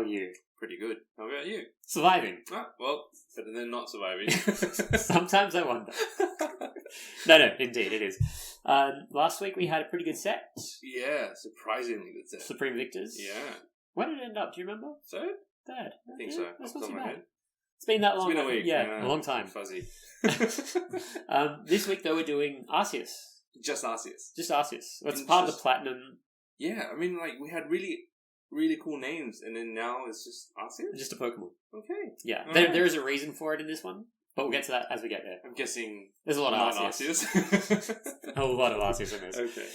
you? Pretty good. How about you? Surviving. Ah, well, better than not surviving. Sometimes I wonder. No, indeed, it is. Last week we had a pretty good set. Yeah, surprisingly good set. Supreme Victors. Yeah. Where did it end up? Do you remember? Third? Third. I think so. That's Off not the too top of my bad. head. It's been that long. It's been a week. Yeah, a long time. Fuzzy. This week, though, we're doing Arceus. Just Arceus. Just Arceus. Well, it's part of the Platinum. Yeah, I mean, like, we had really, really cool names, and then now it's just Arceus? Just a Pokemon. Okay. Yeah. Alright. There is a reason for it in this one, but we'll get to that as we get there. I'm guessing There's a lot of not Arceus. Arceus. A lot of Arceus in this. Okay.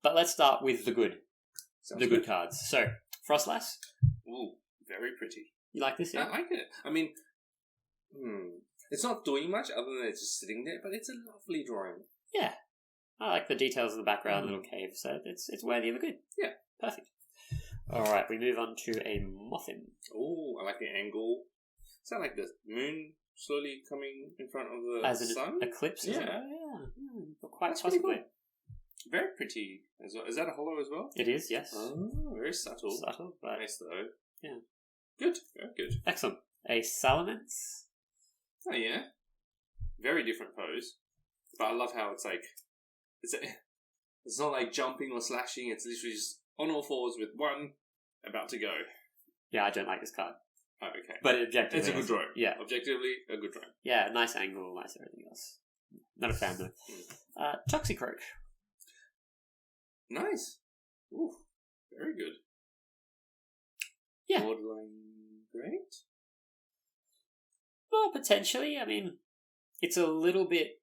But let's start with the good. Sounds The good cards. So, Frostlass. Ooh, very pretty. You like this? Yeah? I like it. I mean, it's not doing much other than it's just sitting there, but it's a lovely drawing. Yeah. I like the details in the background, little cave, so it's worthy of a good. Yeah. Perfect. Alright, we move on to a Muffin. Oh, I like the angle. Is that like the moon slowly coming in front of the As an sun? eclipse? Yeah. Quite That's pretty possibly. cool. Very pretty as well. Is that a hollow as well? It is, yes. Oh, very subtle. Subtle, but Nice though. Yeah. Good. Very good. excellent. A Salamence. Oh yeah. Very different pose. But I love how it's like it's not like jumping or slashing, it's literally just on all fours with one about to go. Yeah, I don't like this card. Oh, okay. But objectively, It's a good drawing. Yeah. Objectively, a good drawing. Yeah, nice angle, nice everything else. Not a fan though. Toxicroak. Nice. Ooh, very good. Yeah. Borderline great. Well, potentially. I mean, it's a little bit.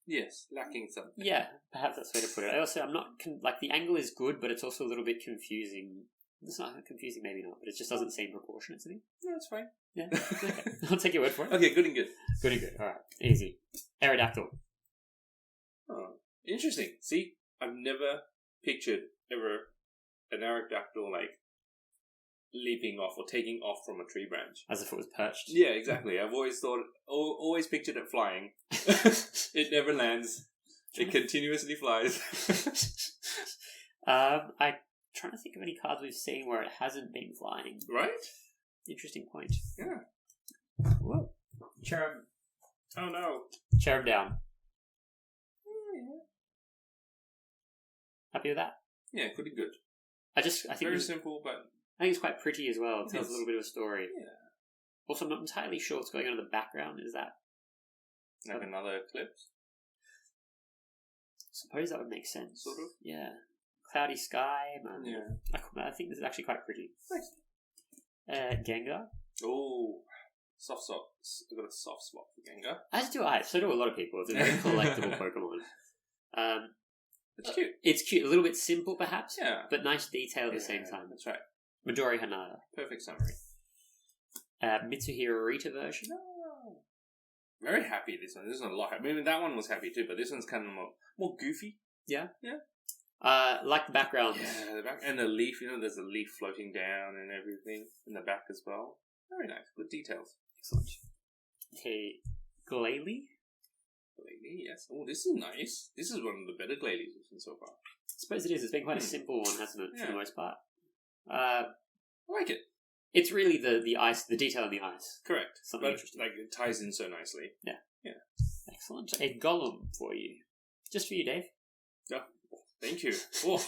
Yes, lacking something. Yeah, perhaps that's the way to put it. I also, I'm not like the angle is good, but it's also a little bit confusing. It's not confusing, maybe not, but it just doesn't seem proportionate to me. No, it's fine. Yeah, okay. I'll take your word for it. Okay, good and good. Good and good. All right, easy. Aerodactyl. Oh, interesting. See, I've never pictured ever an Aerodactyl like leaping off or taking off from a tree branch. As if it was perched. Yeah, exactly. I've always thought, always pictured it flying. It never lands. It continuously flies. I'm trying to think of any cards we've seen where it hasn't been flying. Right? Interesting point. Yeah. Whoa. Cherub. Oh no. Cherub down. Oh, yeah. Happy with that? Yeah, good and good. I think Very simple, but I think it's quite pretty as well. It tells Yes. a little bit of a story. yeah. Also, I'm not entirely sure what's going on in the background. Is that? Like another eclipse, I suppose that would make sense. sort of. Yeah. Cloudy sky. Man. Yeah. I think this is actually quite pretty. Nice. Gengar. Oh, soft spot. I've got a soft spot for Gengar. As do I. So do a lot of people. It's a very collectible Pokemon. It's cute. It's cute. A little bit simple, perhaps. Yeah. But nice detail at the same time. That's right. Midori Hanada. Perfect summary. Mitsuhiro Rita version. Oh. Very happy this one. This is a lot. I mean, that one was happy too, but this one's kind of more goofy. Yeah. Yeah. Like the background. Yeah, the back and the leaf. You know, there's a leaf floating down and everything in the back as well. Very nice. Good details. Excellent. Okay. Glalie. Glalie, yes. Oh, this is nice. This is one of the better Glalies we've seen so far. I suppose it is. It's been quite a simple one, hasn't it, for the most part? I like it. It's really the ice, the detail in the ice. Correct. Something But, interesting. like, it ties in so nicely. Yeah. Yeah. Excellent. A Golem for you. Just for you, Dave. Oh, thank you. Oh.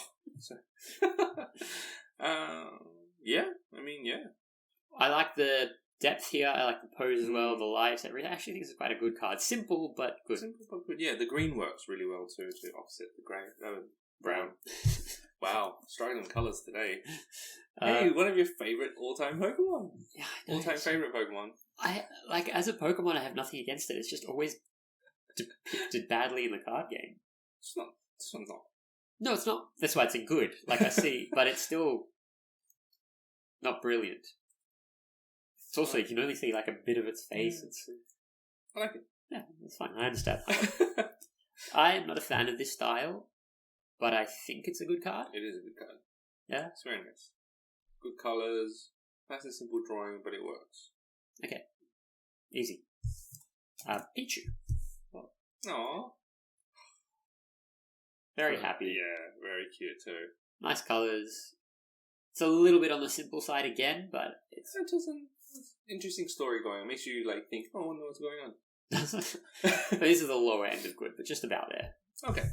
Yeah. I mean, yeah. I like the depth here. I like the pose as well, the light. I actually think this is quite a good card. Simple, but good. Simple but good. Yeah, the green works really well too to offset the grey. Brown. Wow, striking colours today. Hey, one of your favourite all-time Pokemon. Yeah, I know. All-time favourite Pokemon. I like as a Pokemon. I have nothing against it. It's just always depicted badly in the card game. It's not. This one's not. No, it's not. That's why it's a good. Like I see, but it's still not brilliant. It's also you can only see like a bit of its face. It's I like it. yeah, it's fine. I understand. I am not a fan of this style, but I think it's a good card. It is a good card. Yeah, It's very nice. Good colours. Nice and simple drawing, but it works. okay, easy. Pichu, Aww. very happy. Yeah, very cute too. Nice colours. It's a little bit on the simple side again, but it's interesting story going. It makes you like think, oh, I wonder what's going on. but this is the lower end of good, but just about there. Okay.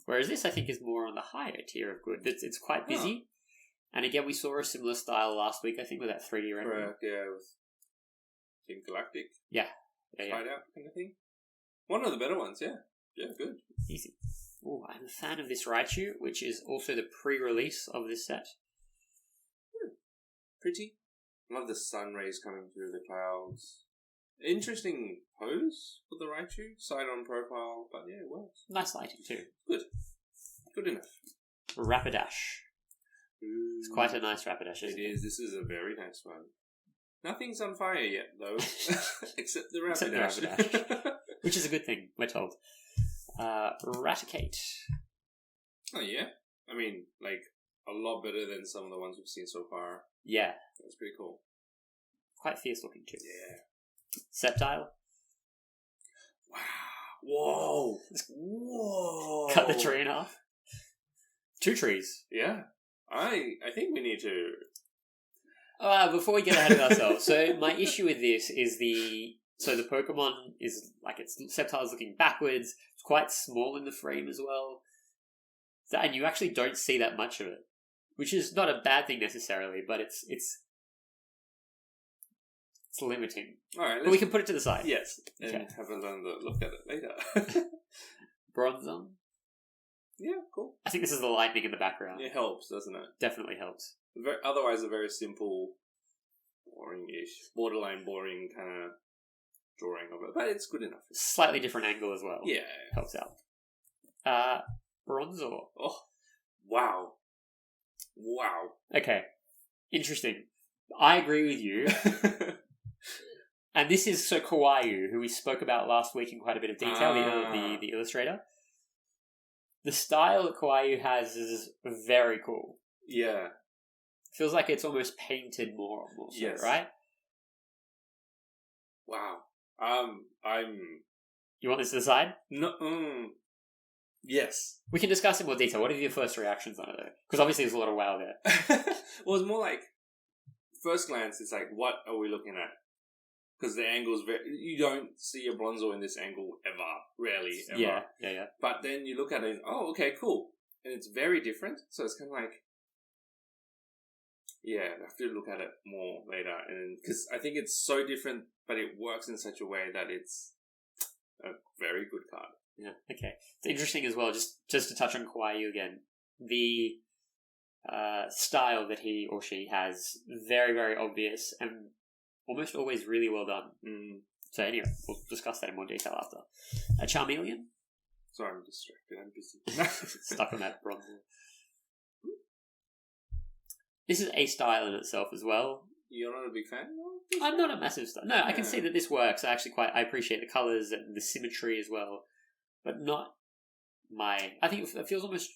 Whereas this, I think, is more on the higher tier of good. It's quite busy. And again, we saw a similar style last week, I think, with that 3D rendering. Correct, yeah, with Team Galactic. Yeah. Tried out kind of thing. One of the better ones, yeah. Yeah, good. Easy. Oh, I'm a fan of this Raichu, which is also the pre-release of this set. Pretty. Love the sun rays coming through the clouds. Interesting pose for the Raichu. Side on profile, but yeah, it works. Nice lighting too. Good. Good enough. Rapidash. Ooh, It's quite a nice Rapidash, isn't it? It is. This is a very nice one. Nothing's on fire yet, though. Except the Except Rapidash. Which is a good thing, we're told. Raticate. Oh, yeah? I mean, like, a lot better than some of the ones we've seen so far. Yeah. That's pretty cool. Quite fierce looking too. Yeah. Sceptile. Wow. Whoa. Whoa. Cut the tree in half. 2 trees. Yeah. I think we need to... Before we get ahead of ourselves, so my issue with this is the Pokemon is like Sceptile's looking backwards. It's quite small in the frame as well, and you actually don't see that much of it, which is not a bad thing necessarily, but it's limiting. All right, but we can put it to the side. Yes, and have a look at it later. Bronzong. Yeah, cool. I think this is the lightning in the background. It helps, doesn't it? Definitely helps. Otherwise, a very simple, boring-ish, borderline boring kind of drawing of it, but it's good enough. Slightly different angle as well. Yeah. Helps out. Bronzor. Oh, wow. Wow. Okay. Interesting. I agree with you. And this is Kawaii, who we spoke about last week in quite a bit of detail, the illustrator. The style that Kawaii has is very cool. Yeah. Feels like it's almost painted more so, yes. Right? Wow. You want this to the side? No. Yes. We can discuss in more detail. What are your first reactions on it, though? Because obviously there's a lot of wow there. Well, it's more like, first glance, it's like, what are we looking at? Because the angle's you don't see a Bronzor in this angle ever. Rarely, ever. Yeah. But then you look at it and, oh, okay, cool. And it's very different. So it's kind of like, yeah, I have to look at it more later. And because I think it's so different, but it works in such a way that it's a very good card. Yeah, okay. It's interesting as well, just to touch on Kawaii again, the style that he or she has, very, very obvious and almost always really well done. So anyway, we'll discuss that in more detail after. A Charmeleon? Sorry, I'm distracted. I'm busy. Stuck on that bronze. This is a style in itself as well. You're not a big fan? I'm not a massive star. No, I can see that this works. I appreciate the colours and the symmetry as well. But not my... I think it feels almost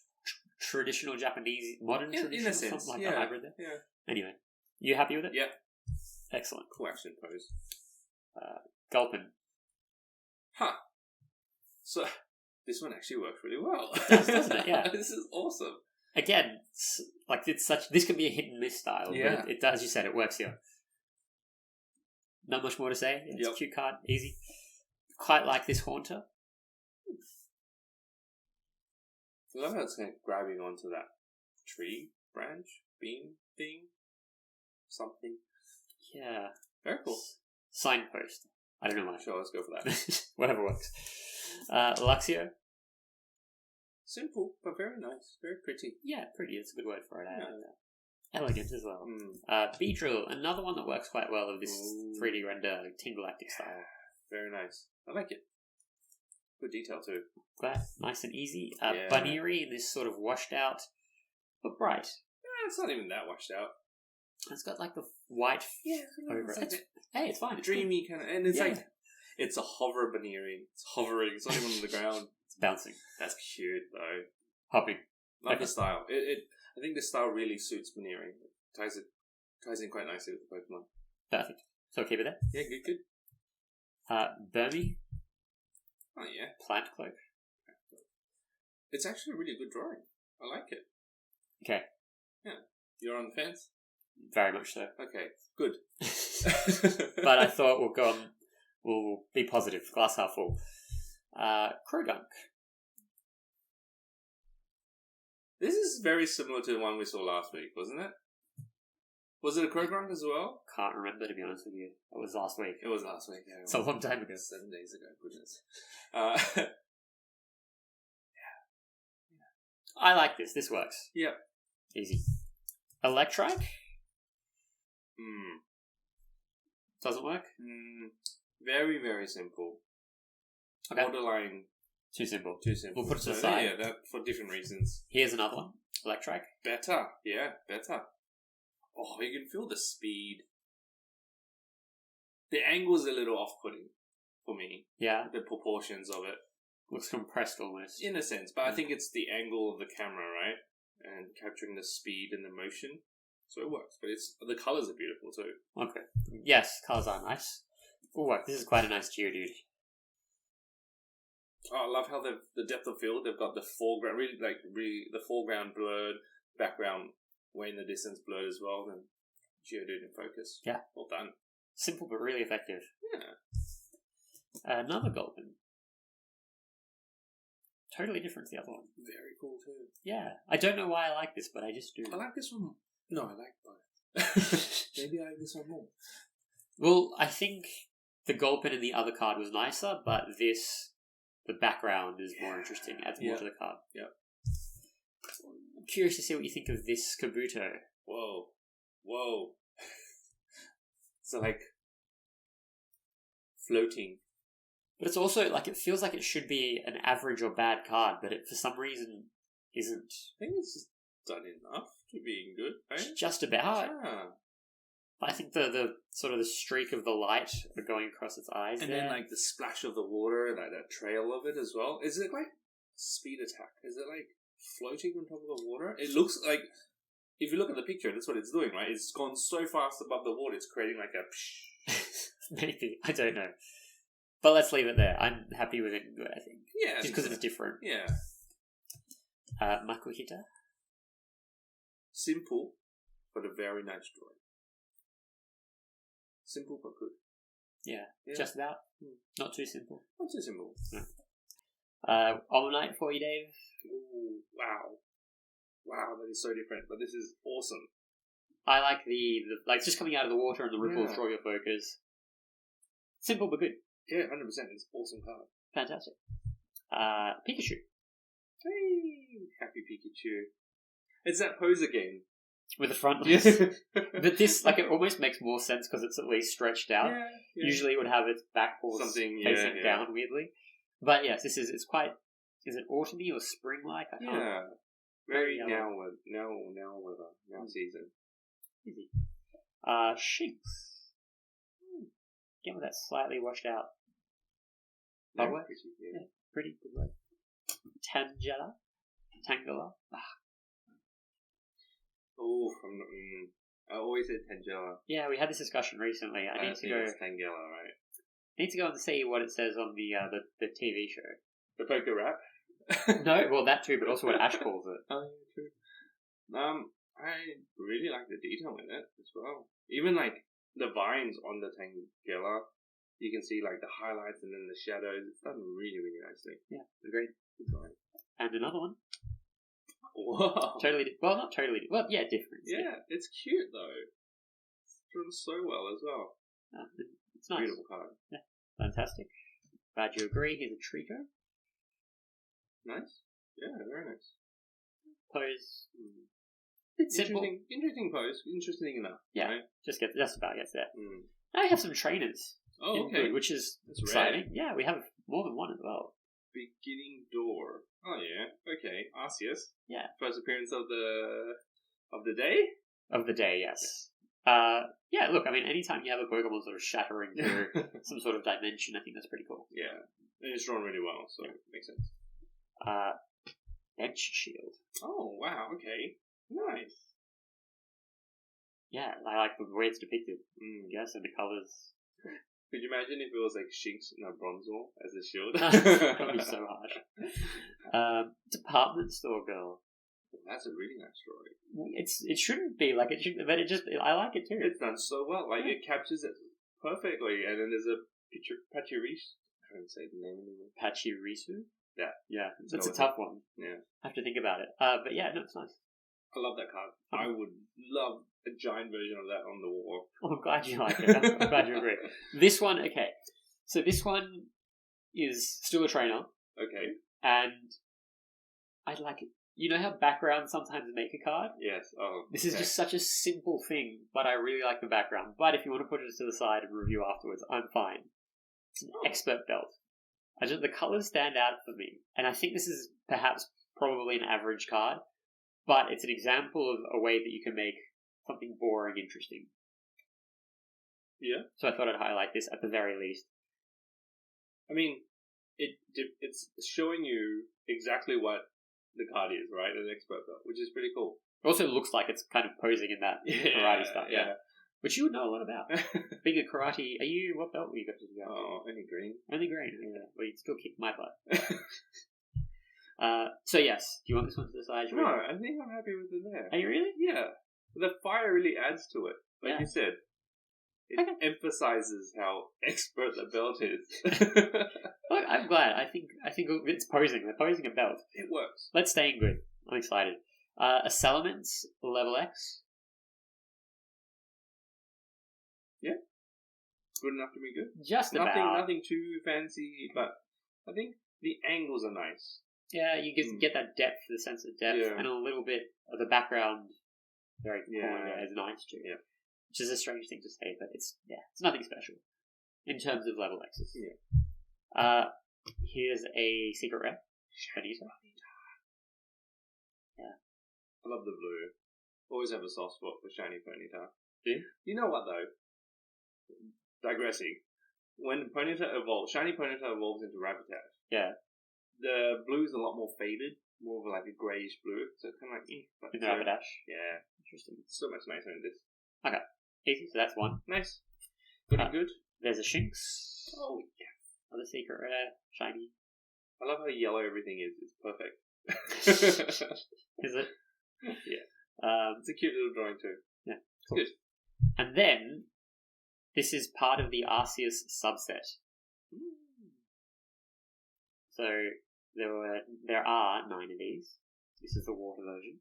traditional Japanese, modern traditional, in a sense, something like a hybrid there. Yeah. Anyway, you happy with it? Yeah. Excellent. Cool action pose. Gulpin. Huh. So, this one actually works really well. It does, doesn't it? Yeah. This is awesome. Again, this can be a hit and miss style, but it does, as you said, it works here. Not much more to say. It's a cute card, easy. Quite like this Haunter. I love how it's kind of grabbing onto that tree branch, beam thing, something. Yeah. Very cool. Signpost. I don't know why. Sure, let's go for that. Whatever works. Luxio. Simple, but very nice. Very pretty. Yeah, pretty. It's a good word for it. Elegant as well. Beedrill, another one that works quite well of this 3D render Team Galactic style. Very nice. I like it. Good detail too. Quite nice and easy. Bunnery in this sort of washed out, but bright. Yeah, it's not even that washed out. It's got like the white over it. Hey, it's fine. It's dreamy kind of, and it's like it's a hover Bunnery. It's hovering. It's not even on the ground. It's bouncing. That's cute though. Hopping. Love the style. I think the style really suits Bunnery. It ties in quite nicely with the Pokemon. Perfect. So keep it there. Yeah, good. Burmy. Oh yeah. Plant Cloak. It's actually a really good drawing. I like it. Okay. Yeah. You're on the fence? Very much so. Okay, good. But I thought we'll be positive. Glass half full. Krogunk. This is very similar to the one we saw last week, wasn't it? Was it a Krogunk as well? Can't remember, to be honest with you. It was last week. It was last week, yeah. It's a long time ago. 7 days ago, goodness. I like this. This works. Yep. Easy. Electrike? Doesn't work? Very, very simple. Okay. Borderline. Too simple. Too simple. We'll put it to the side. Yeah, that for different reasons. Here's another one. Electrike. Better. Yeah, better. Oh, you can feel the speed. The angle's a little off-putting for me. Yeah. The proportions of it. Looks compressed almost. In a sense, but I think it's the angle of the camera, right? And capturing the speed and the motion. So it works. But the colours are beautiful too. Okay. Yes, colours are nice. Will work. This is quite a nice Geodude. Oh, I love how the depth of field, they've got the foreground, really the foreground blurred, background way in the distance blurred as well, and Geodude in focus. Yeah. Well done. Simple but really effective. Yeah. Another Golden. Totally different to the other one. Very cool too. Yeah. I don't know why I like this, but I just do. I like this one. No, I like both. Maybe I like this one more. Well, I think the Gulpin in the other card was nicer, but this, the background is more interesting. Adds more to the card. Yeah. I'm curious to see what you think of this Kabuto. Whoa. So like floating. But it's also like it feels like it should be an average or bad card, but it for some reason isn't. I think it's just done enough to being good, right? Just about. Yeah. I think the sort of the streak of the light going across its eyes, and then like the splash of the water, like that trail of it as well. Is it like speed attack? Is it like floating on top of the water? It looks like, if you look at the picture, that's what it's doing, right? It's gone so fast above the water, it's creating like a. Maybe, I don't know. But let's leave it there. I'm happy with it. I think. Yeah, just because it's different. Yeah. Makuhita. Simple, but a very nice drawing. Simple but good. Yeah. Just about. Not too simple. Not too simple. No. Omanyte for you, Dave. Ooh, wow, that is so different. But this is awesome. I like the like just coming out of the water and the ripples draw your focus. Simple but good. Yeah, 100%. It's an awesome card. Fantastic. Pikachu. Hey, happy Pikachu. It's that poser game. With the front legs. But this, like, it almost makes more sense because it's at least stretched out. Yeah. Usually it would have its back paws facing down weirdly. But yes, it's quite, is it autumny or spring-like? I can't. Very now weather, now season. Easy. Shinx. Again with that slightly washed out. Pretty, pretty good word. Tangela. Oh, I always said Tangela. Yeah, we had this discussion recently. I need to go. It's Tangela, right? I need to go and see what it says on the TV show. The poker rap. No, well that too, but also what Ash calls it. Oh, yeah, true. I really like the detail in it as well. Even like the vines on the Tangela, you can see like the highlights and then the shadows. It's done really, really nicely. Yeah, agreed. Good drawing. And another one. Wow. Well, not totally. Well, yeah, different. It's cute though. It's drawn so well as well. It's nice. Beautiful card. Yeah, fantastic. Glad you agree. Here's a Trico. Nice. Yeah, very nice. Pose. It's simple. Interesting pose. Interesting enough. Yeah, right? just about gets there. Now we have some trainers. Oh, okay. Which is That's exciting. rare. Yeah, we have more than one as well. Beginning door. Oh yeah. Okay. Arceus. Yeah. First appearance of the day. Of the day, yes. Yeah. Look, I mean, anytime you have a Pokemon sort of shattering through some sort of dimension, I think that's pretty cool. Yeah, and it's drawn really well, so it makes sense. Edge Shield. Oh wow. Okay. Nice. Yeah, I like the way it's depicted. I guess, and the colours. Could you imagine if it was like Shinx and a Bronzor as a shield? That would be so harsh. Department store girl. That's a really nice drawing. It shouldn't be like it should, but I like it too. It's done so well. Like it captures it perfectly, and then there's a picture Pachirisu. I can't say the name anymore. Pachirisu. Yeah. It's a tough one. Yeah, I have to think about it. But yeah, no, it's nice. I love that card. I would love a giant version of that on the wall. Oh, I'm glad you like it. I'm glad you agree. This one, okay. So this one is still a trainer, Okay. and I like it. You know how backgrounds sometimes make a card? Yes. Oh. This is just such a simple thing, but I really like the background. But if you want to put it to the side and review afterwards, I'm fine. It's an expert belt. The colours stand out for me, and I think this is perhaps probably an average card, but it's an example of a way that you can make something boring interesting. Yeah. So I thought I'd highlight this at the very least. I mean, it's showing you exactly what the card is, right? An expert belt, which is pretty cool. It also looks like it's kind of posing in that karate stuff, yeah. Which you would know a lot about. Being a karate, what belt were you got to go? Oh, only green. Only green, yeah. Well, you'd still kick my butt. So yes, do you want this one to the side? No, I think I'm happy with it there. Are you really? Yeah. The fire really adds to it. Like you said. It emphasizes how expert the belt is. Look, I'm glad. I think it's posing. They're posing a belt. It works. Let's stay in good. I'm excited. A Salamence level X. Yeah. Good enough to be good. Just about. Nothing too fancy, but I think the angles are nice. Yeah, you get that depth, the sense of depth, and a little bit of the background. Very corner is nice too. Yeah. Which is a strange thing to say, but it's nothing special in terms of level X's. Yeah. Here's a secret rare. Ponyta. Yeah. I love the blue. Always have a soft spot for shiny Ponyta. Do you? You know what though? Digressing. When shiny Ponyta evolves into Rabitat. Yeah. The blue is a lot more faded, more of like a greyish blue. So it's kind of like in the Rapidash. Yeah. Interesting. It's so much nicer than this. Okay. Easy, so that's one. Nice. Good. There's a Shinx. Oh, yeah. Another secret rare. Shiny. I love how yellow everything is. It's perfect. Is it? Yeah. It's a cute little drawing too. Yeah. Cool. Good. And then, this is part of the Arceus subset. So, there are 9 of these. This is the water version.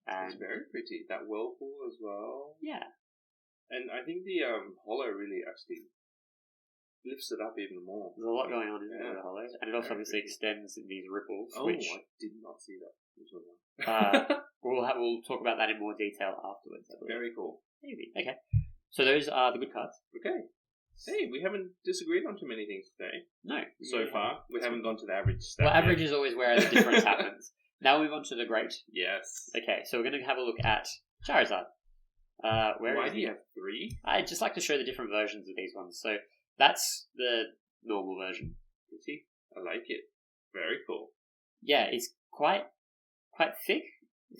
And it's very pretty. That whirlpool as well. Yeah. And I think the holo really actually lifts it up even more. There's a lot going on in the holo. And it also obviously extends in these ripples, which... I did not see that. We'll talk about that in more detail afterwards. Very cool. Maybe. Okay. So those are the good cards. Okay. Hey, we haven't disagreed on too many things today. No. So far. We haven't gone to the average stuff. Well, average is always where the difference happens. Now we move on to the great. Yes. Okay, so we're going to have a look at Charizard. Why do you have 3? I'd just like to show the different versions of these ones. So that's the normal version. You see? I like it. Very cool. Yeah, it's quite thick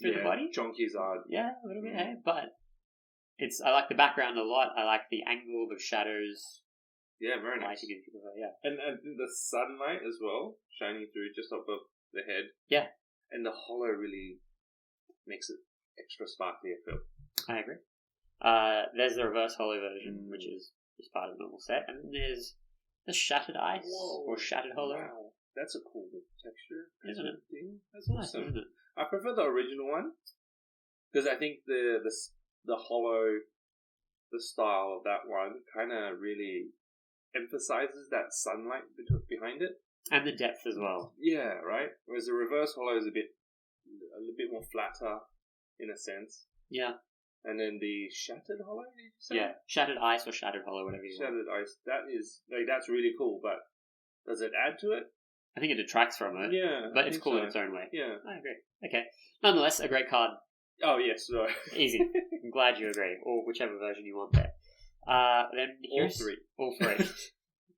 through the body. Chonky Zard. Yeah, a little bit, but I like the background a lot. I like the angle, the shadows. Yeah, very nice. And the sunlight as well, shining through just above the head. Yeah. And the holo really makes it extra sparkly, I feel. I agree. There's the reverse holo version, which is just part of the normal set. And then there's the shattered ice or shattered holo. Wow. That's a cool texture. Isn't it? That's awesome. Nice, isn't it? I prefer the original one. Because I think the holo, the style of that one kind of really emphasizes that sunlight behind it. And the depth as well. Yeah, right? Whereas the reverse holo is a little bit more flatter in a sense. Yeah. And then the shattered holo, did you say? Yeah, shattered ice or shattered holo, whatever you want. Shattered ice. That is, that's really cool, but does it add to it? I think it detracts from it. Yeah. But it's cool in its own way. Yeah. I agree. Okay. Nonetheless, a great card. Oh, yes. No. Easy. I'm glad you agree. Or whichever version you want there. Then here's... All three.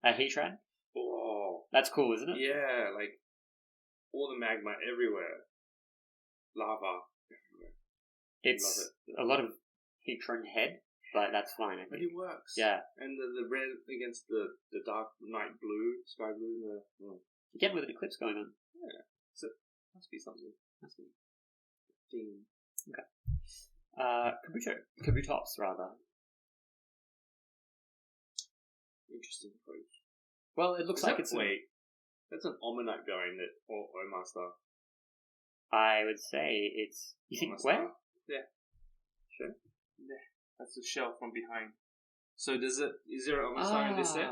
A Heatran. Oh. That's cool, isn't it? Yeah, like all the magma everywhere. Lava everywhere. It's a lot of Heatran head, but that's fine, I think. But it works. Yeah. And the red against the dark night blue, sky blue. Again, with an eclipse going on. Yeah. So, must be something. Must be. thing. Kabutops, rather. Interesting pose. Well, it looks like it's... Wait, that's an Omanite going that, or Omaster. I would say it's... You think where? Yeah. Sure. Yeah. That's the shell from behind. So is there an Omastar in this set?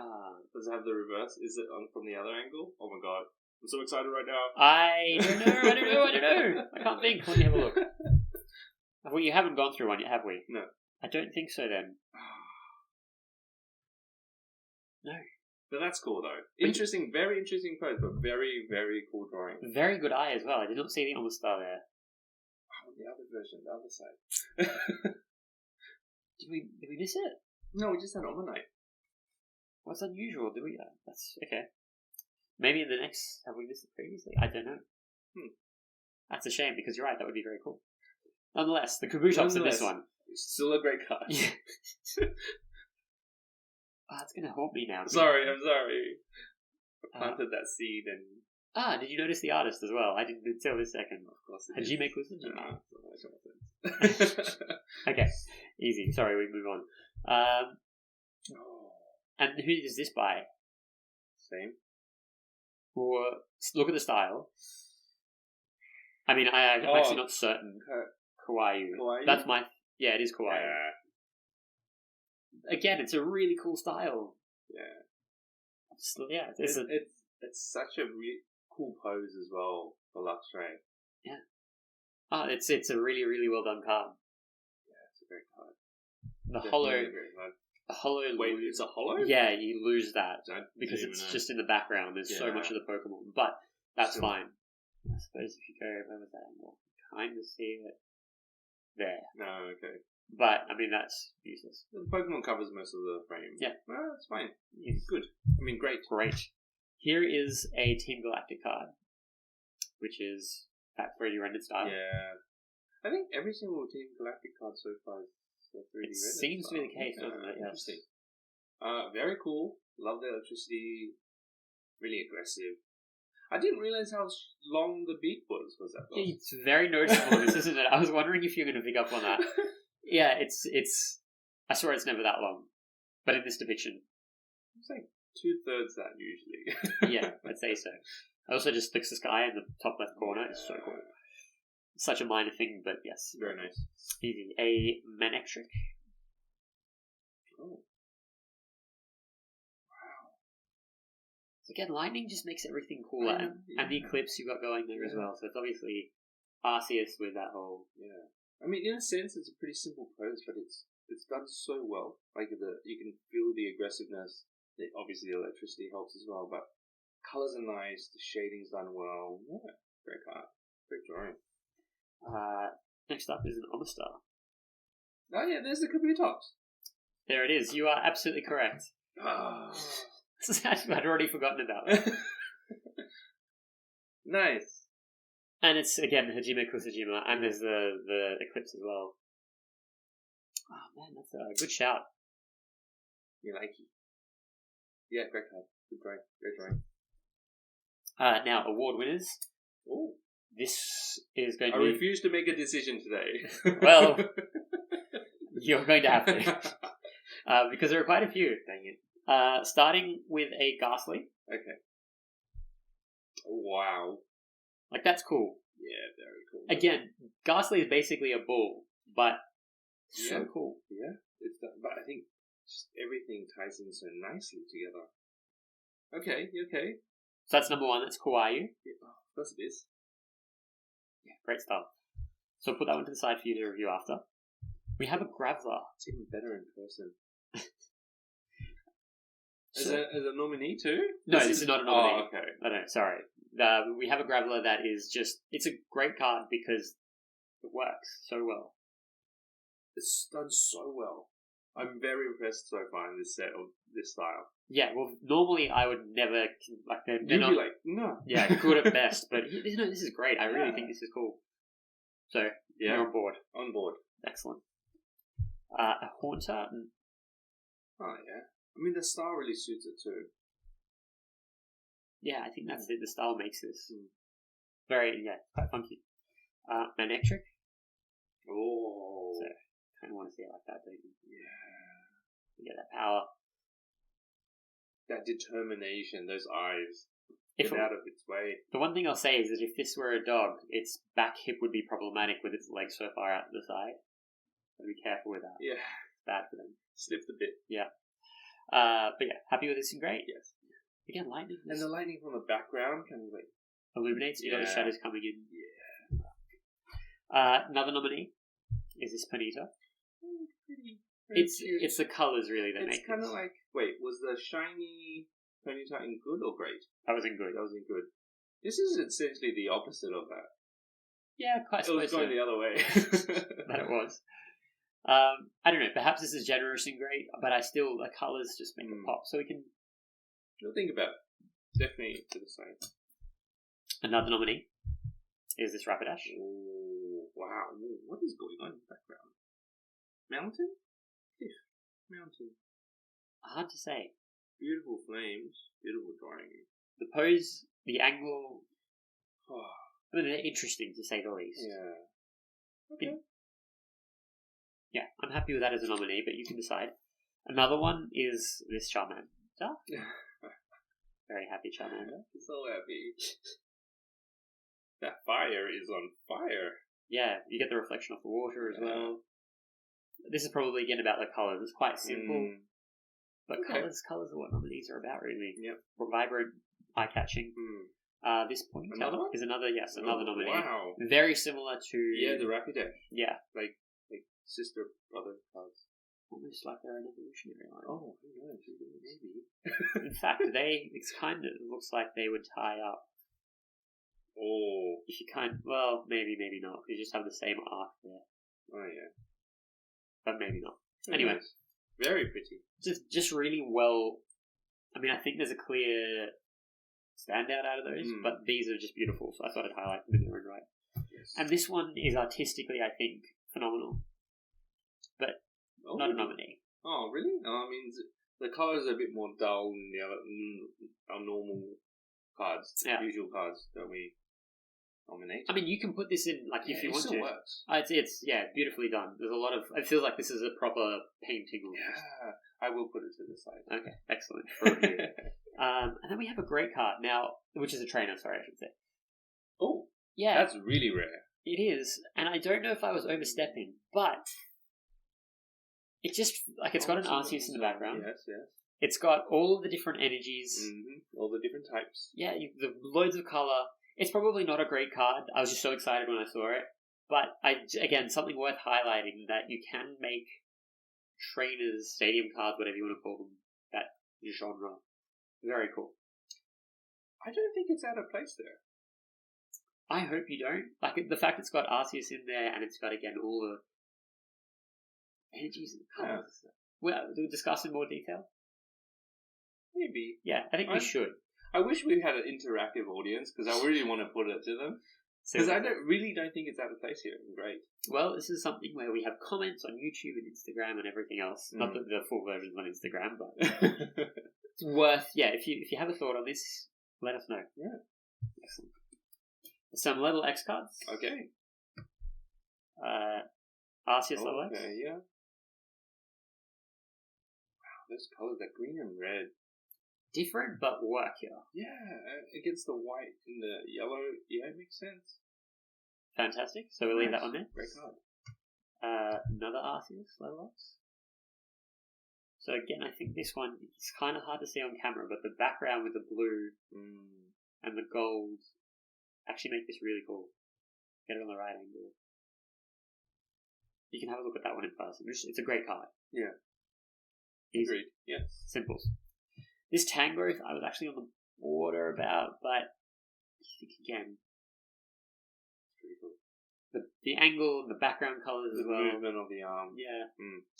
Does it have the reverse? Is it on from the other angle? Oh my god. I'm so excited right now. I don't know. I can't think. Let me have a look. Well, you haven't gone through one yet, have we? No. I don't think so then. No. But that's cool though. Interesting, very interesting pose, but very, very cool drawing. Very good eye as well. I did not see the Omastar there. Oh, the other version, the other side. Did we miss it? No, we just had Omanite. What's unusual? Did we? That's okay. Maybe in the next, have we missed it previously? I don't know. That's a shame because you're right. That would be very cool. Nonetheless, the Kabutops in this one. Still a great card. Yeah. It's going to haunt me now. I'm sorry. I planted that seed and... did you notice the artist as well? I didn't until this second. Of course. Hajime Kusujima. Okay, easy. Sorry, we move on. And who is this by? Same. Or look at the style. I mean, I'm actually not certain. Kawaii. That's my... Yeah, it is Kawaii. Again, it's a really cool style. Yeah. It's such a really cool pose as well for Luxray. Yeah. It's a really, really well done card. Yeah, it's a great card. The hollow... Wait, it's a hollow? Yeah, you lose that because it's just in the background. There's so much of the Pokemon, but that's fine. I suppose if you go over that angle, kind of see it there. No, okay. But, I mean, that's useless. The Pokemon covers most of the frame. Yeah. Well, that's fine. It's good. I mean, great. Here is a Team Galactic card, which is that 3D rendered style. Yeah. I think every single Team Galactic card so far is 3D rendered. It seems to be the case, doesn't it? Yes. Very cool. Love the electricity. Really aggressive. I didn't realize how long the beak was. Was that long? It's very noticeable, this, isn't it? I was wondering if you're going to pick up on that. Yeah, it's. I swear it's never that long, but in this depiction, it's like 2/3 that usually. Yeah, I'd say so. I also just fixed the sky in the top left corner. It's so cool. Such a minor thing, but yes, very nice. Easy. A Manectric. Oh. So again, lightning just makes everything cooler, and the eclipse you've got going there as well. So it's obviously Arceus with that whole. Yeah. I mean, in a sense, it's a pretty simple pose, but it's done so well. Like you can feel the aggressiveness. Obviously, the electricity helps as well, but colors are nice. The shading's done well. Yeah, great card, great drawing. Next up is an Omastar. Oh yeah, there's the Kabutops. There it is. You are absolutely correct. I'd already forgotten about that. Nice. And it's, again, Hajime Kusujima, and there's the Eclipse as well. Oh, man, that's a good shout. You like it. Yeah, great card. Good drawing. Great drawing. Now, award winners. Ooh. This is going to I be... refuse to make a decision today. Well, you're going to have to. Because there are quite a few. Dang it. Starting with a Ghastly. Okay. Wow. Like, that's cool. Yeah, very cool. Again, Ghastly is basically a bull, but so cool. Yeah, but I think just everything ties in so nicely together. Okay. So that's number one. That's Kawaii. Yeah, of course it is. Yeah, great stuff. So I'll put that one to the side for you to review after. We have a Graveler. It's even better in person. As a nominee too? No, this is not a nominee. Oh, okay. No, sorry. We have a Graveler that is just... It's a great card because it works so well. It's done so well. I'm very impressed so far in this set of this style. Yeah, well, normally I would never... You'd be like, no. Yeah, good at best, but this is great. I really think this is cool. So, you're on board. On board. Excellent. A Haunter. Oh, yeah. I mean, the style really suits it too. Yeah, I think that's it. The style makes this very, quite funky. Manectric. Oh. So, kind of want to see it like that, don't you? Yeah. You get that power. That determination, those eyes. If Get out of its way. The one thing I'll say is that if this were a dog, its back hip would be problematic with its legs so far out to the side. So be careful with that. Yeah. It's bad for them. Slipped a bit. Yeah. But yeah, happy with this and great. Yes. Again, lightning. And the lightning from the background can like illuminates. You got the shadows coming in. Yeah. Another nominee is this Ponyta. Pretty It's the colours really that make it. It's kind of like, wait, was the shiny Ponyta in good or great? That was in good. That was in good. This is essentially the opposite of that. Yeah, quite. It was going the other way. That it was. I don't know. Perhaps this is generous and great, but the colours just make it pop. So we can. We'll think about it. Definitely to the same. Another nominee is this Rapidash. Oh, wow. What is going on in the background? Mountain? Cliff. Mountain. Hard to say. Beautiful flames. Beautiful drawing. The pose, the angle. Oh. I mean, they're interesting to say the least. Yeah. Okay. Yeah, I'm happy with that as a nominee, but you can decide. Another one is this Charmander. Very happy Charmander. So happy. That fire is on fire. Yeah, you get the reflection off the water as well. This is probably again about the colours. It's quite simple. But colours are what nominees are about, really. Yep. Vibrant, eye-catching. This point Another one? is another nominee. Wow. Very similar to... Yeah, the Rapidash. Yeah. Like sister, brother cards. Almost like they're an evolutionary line. Oh, who knows? Maybe. In fact, it's kind of looks like they would tie up. Oh. If you maybe not. You just have the same arc there. Oh, yeah. But maybe not. Anyway. Nice. Very pretty. Just really well. I mean, I think there's a clear standout out of those, but these are just beautiful, so I thought I'd highlight them in their own right. Yes. And this one is artistically, I think, phenomenal. But not a nominee. Oh, really? No, I mean, the colours are a bit more dull than the other our normal cards, usual cards that we nominate. I mean, you can put this in, if you want to. It still works. It's beautifully done. There's a lot of... It feels like this is a proper painting. Yeah, I will put it to the side. Okay, excellent. For review. And then we have a great card now, which is a trainer, sorry, I should say. Oh, yeah. That's really rare. It is, and I don't know if I was overstepping, but it just, it's got an Arceus in the background. Yes. It's got all of the different energies. Mm-hmm. All the different types. Yeah, the loads of colour. It's probably not a great card. I was just so excited when I saw it. But, again, something worth highlighting that you can make trainers, stadium cards, whatever you want to call them, that genre. Very cool. I don't think it's out of place there. I hope you don't. The fact it's got Arceus in there and it's got, again, all the energies and colours. Yeah. Well, do we discuss in more detail? Maybe. Yeah, I think we should. I wish we had an interactive audience because I really want to put it to them. Because I really don't think it's out of place here. Great. Well, this is something where we have comments on YouTube and Instagram and everything else. Not that the full version's on Instagram, but it's worth... Yeah, if you have a thought on this, let us know. Yeah. Excellent. Some level X cards. Okay. Arceus level X. Okay, yeah. Wow, those colours, that green and red. Different, but work here. Yeah, against the white and the yellow. Yeah, it makes sense. Fantastic. So we'll leave that on there. Great card. Another Arceus level X. So again, I think this one is kind of hard to see on camera, but the background with the blue and the gold actually make this really cool. Get it on the right angle. You can have a look at that one in person. It's a great card. Yeah. Easy. Agreed. Yeah. Simples. This Tangrowth, I was actually on the border about, but I think again, it's pretty cool. The angle and the background colours as well. The movement of the arm. Yeah.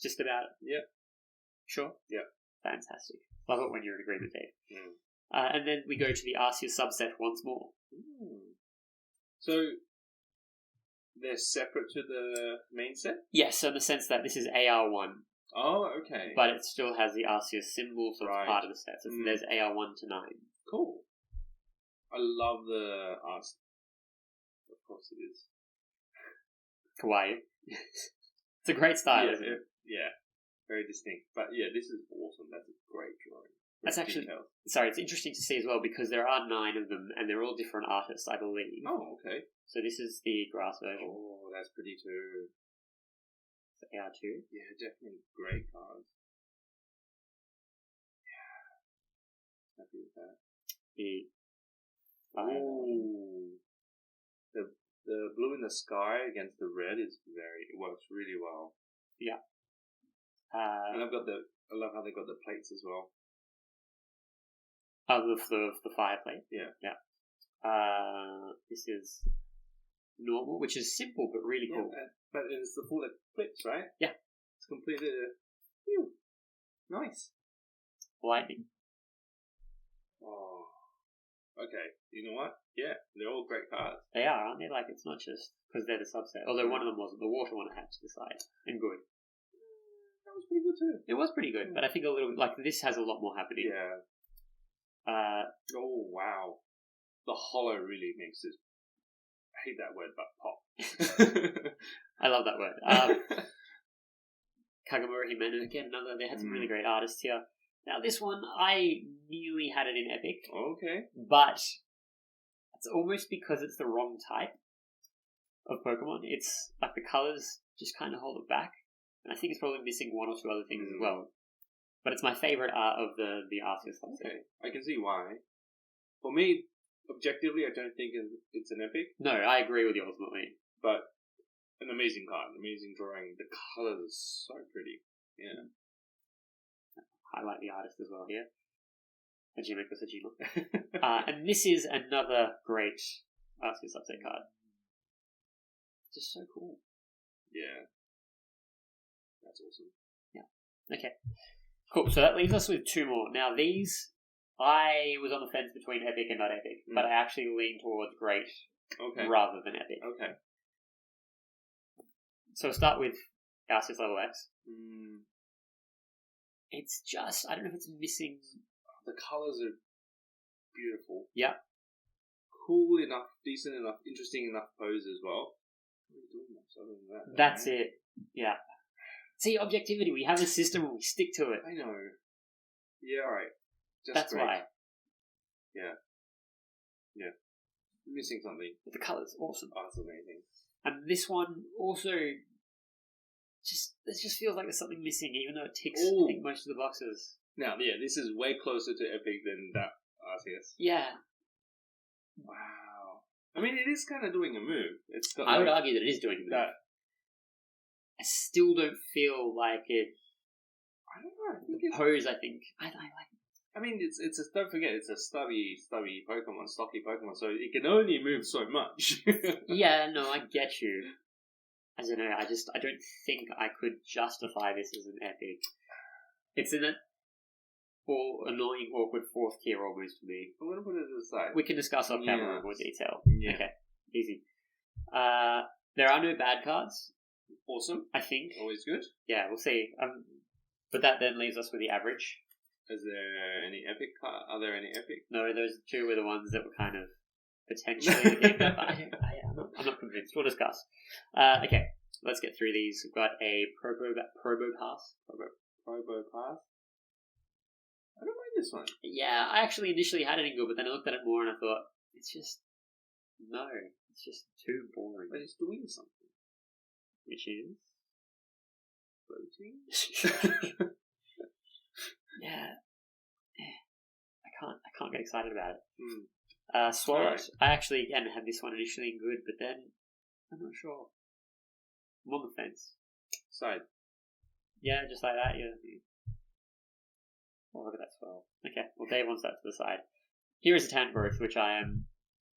Just about. Yep. Sure? Yep. Fantastic. Love it when you're in agreement, Dave. And then we go to the Arceus subset once more. So, they're separate to the main set? Yes, so in the sense that this is AR1. Oh, okay. But it still has the Arceus symbol, so it's part of the set. So there's AR1 to 9. Cool. I love the art. Of course it is. Kawaii. It's a great style, isn't it? Yeah, very distinct. But yeah, this is awesome. That's a great drawing. That's actually... Sorry, it's interesting to see as well because there are 9 of them and they're all different artists, I believe. Oh, okay. So this is the grass version. Oh, that's pretty too. AR2. Yeah, definitely great cards. Yeah. Happy with that. The blue in the sky against the red it works really well. Yeah. And I love how they got the plates as well. Oh, the fire plate. Yeah. Yeah. This is normal, which is simple but really cool. But it's the full eclipse, right? Yeah. It's completed. Nice. Lightning. Oh. Okay. You know what? Yeah, they're all great cards. They are, aren't they? Like, it's not just because they're the subset. Although one of them wasn't. The water one I had to decide. And good. That was pretty good too. It was pretty good, but I think a little... Like, this has a lot more happening. Yeah. Oh, wow. The hollow really makes it... I hate that word, but pop. I love that word. Kagemura Himeno, again, another... They had some really great artists here. Now, this one, I nearly had it in Epic. Okay. But it's almost because it's the wrong type of Pokemon. It's like the colours just kind of hold it back. And I think it's probably missing 1 or 2 other things as well. But it's my favourite art of the Arceus subset. Okay, I can see why. For me, objectively, I don't think it's an Epic. No, I agree with you ultimately. But an amazing card, amazing drawing. The colours are so pretty. Yeah. Highlight the artist as well here. Hajime Kusajima. And this is another great Arceus subset card. Just so cool. Yeah. That's awesome. Yeah. Okay. Cool. So that leaves us with 2 more. Now these, I was on the fence between Epic and not Epic, but I actually lean towards great rather than Epic. Okay. So we'll start with Arceus Level X. It's just, I don't know if it's missing... The colours are beautiful. Yeah. Cool enough, decent enough, interesting enough pose as well. What are we doing much other than that? That's it. Yeah. See, objectivity. We have a system and we stick to it. I know. Yeah, alright. That's great. Why. Yeah. Yeah. Missing something. But the colours, awesome. Oh, that's amazing. And this one also... It just feels like there's something missing, even though it ticks, I think, most of the boxes. Now, yeah, this is way closer to Epic than that Arceus. Yeah. Wow. I mean, it is kind of doing a move. It's got I would argue that it is doing a move. I still don't feel like it... I don't know. I think it's... Pose, I think. I like... I mean, don't forget, it's a stubby Pokemon, stocky Pokemon, so it can only move so much. Yeah, no, I get you. I don't know, I don't think I could justify this as an Epic. It's in an annoying, awkward 4th tier almost for me. I'm going to put it aside. We can discuss off camera in more detail. Yeah. Okay, easy. There are no bad cards. Awesome. I think. Always good. Yeah, we'll see. But that then leaves us with the average. Is there any Epic card? Are there any Epic? No, those 2 were the ones that were kind of potentially the game. I'm not convinced. We'll discuss. Okay, let's get through these. We've got a Probo Pass. Probo Pass. I don't mind this one. Yeah, I actually initially had it in good, but then I looked at it more and I thought, it's just too boring. But it's doing something. Which is? Floating? Yeah. I can't get excited about it. Swallow. Right. I actually, again, had this one initially in good, but then I'm not sure. I'm on the fence. Side. Yeah, just like that, yeah. Oh, look at that swell. Okay, well, Dave wants that to the side. Here is a Tangrowth, which I am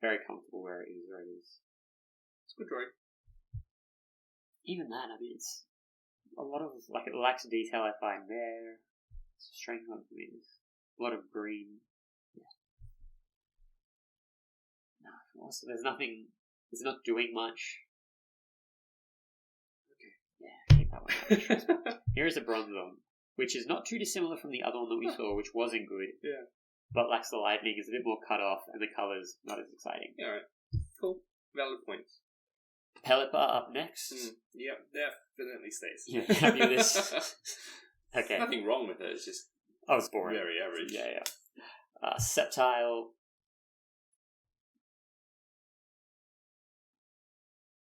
very comfortable where it is. It's a good drawing. Even that, I mean, it's a lot of, like, it lacks detail I find there. It's a strange one for me. There's a lot of green. Yeah. No, there's nothing. It's not doing much. Okay. Yeah, keep that one. Here is a Bronzong, which is not too dissimilar from the other one that we saw, which wasn't good. Yeah. But lacks the lightning, is a bit more cut off, and the colours not as exciting. Yeah, alright. Cool. Valid points. Pelipper up next. Yep, definitely stays. Yeah, happy with this? Okay. Nothing wrong with it, it's just It's boring. very average. Yeah. Sceptile.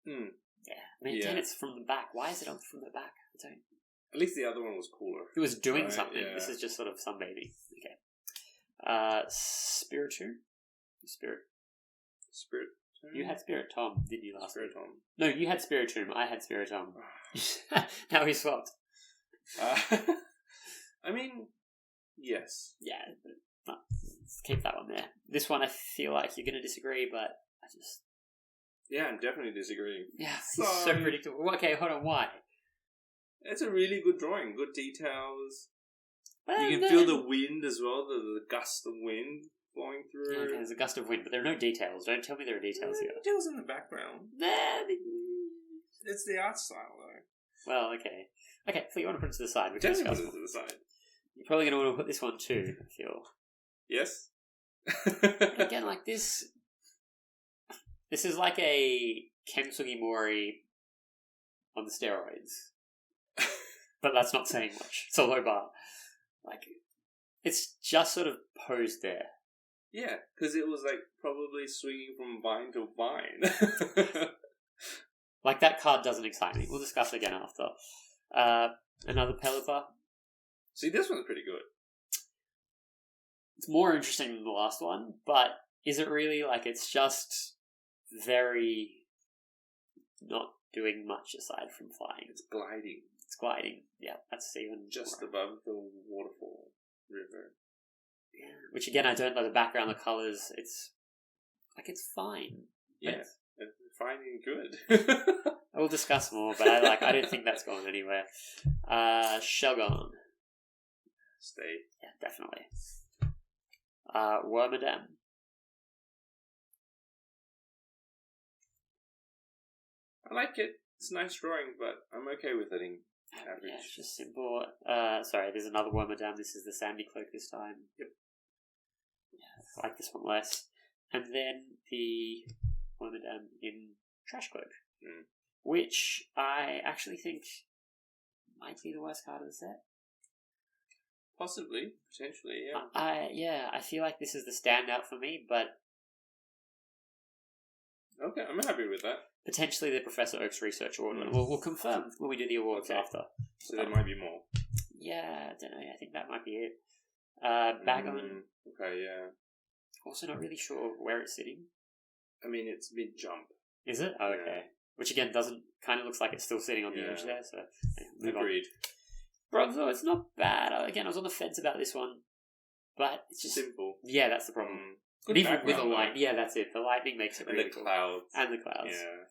Yeah. I mean, again, it's from the back. Why is it on from the back? I don't... At least the other one was cooler. It was doing Right, something. yeah. This is just sort of sunbathing. Okay. Spiritomb? Spirit. You had Spiritomb, didn't you, last week? Spiritomb. No, you had Spiritomb. I had Spiritomb. Now we swapped. I mean, yes. Yeah, but let's keep that one there. This one, I feel like you're going to disagree, but I just... Yeah, I'm definitely disagreeing. Yeah, it's so predictable. Okay, hold on, why? It's a really good drawing, good details. Well, you can feel the wind as well, the gust of wind blowing through. Yeah, okay, there's a gust of wind, but there are no details. Don't tell me there are details here. Details in the background. It's the art style, though. Well, okay. Okay, so you want to put it to the side. We can Definitely discuss put it to the side. You're probably going to want to put this one too, I feel. Yes? Again, like this... This is like a Ken Sugimori on the steroids. But that's not saying much. It's a low bar. Like, it's just sort of posed there. Yeah, because it was like probably swinging from vine to vine. Like, that card doesn't excite me. We'll discuss it again after. Another Pelipper. See, this one's pretty good. It's more interesting than the last one, but is it really? Like, it's just very not doing much aside from flying. It's gliding. It's gliding. Yeah, that's even just more. above the waterfall river. Yeah. Which again, I don't know the background, the colours. It's like it's fine. Yeah, it's fine and good. I will discuss more, but I don't think that's going anywhere. Shelgon. Stay. Yeah, definitely. Wormadam. I like it. It's a nice drawing, but I'm okay with it in average. Yeah, it's just simple. Sorry, there's another Wormadam. This is the Sandy Cloak this time. Yep. Yeah, I like this one less. And then the Wormadam in Trash Cloak, which I actually think might be the worst card of the set. Possibly, potentially, yeah. I feel like this is the standout for me, but okay, I'm happy with that. Potentially the Professor Oak's Research Award. We'll confirm when we do the awards after. So there might be more. Yeah, I don't know. I think that might be it. Bagon. Okay, yeah. Also not really sure where it's sitting. I mean, it's mid-jump. Is it? Oh, okay. Which again kind of looks like it's still sitting on the edge there, so Agreed. Bronzo, it's not bad. Again, I was on the fence about this one, but it's just... simple. Yeah, that's the problem. Good even with a background, light, yeah, that's it. The lightning makes it really and the cool. clouds. And the clouds. Yeah.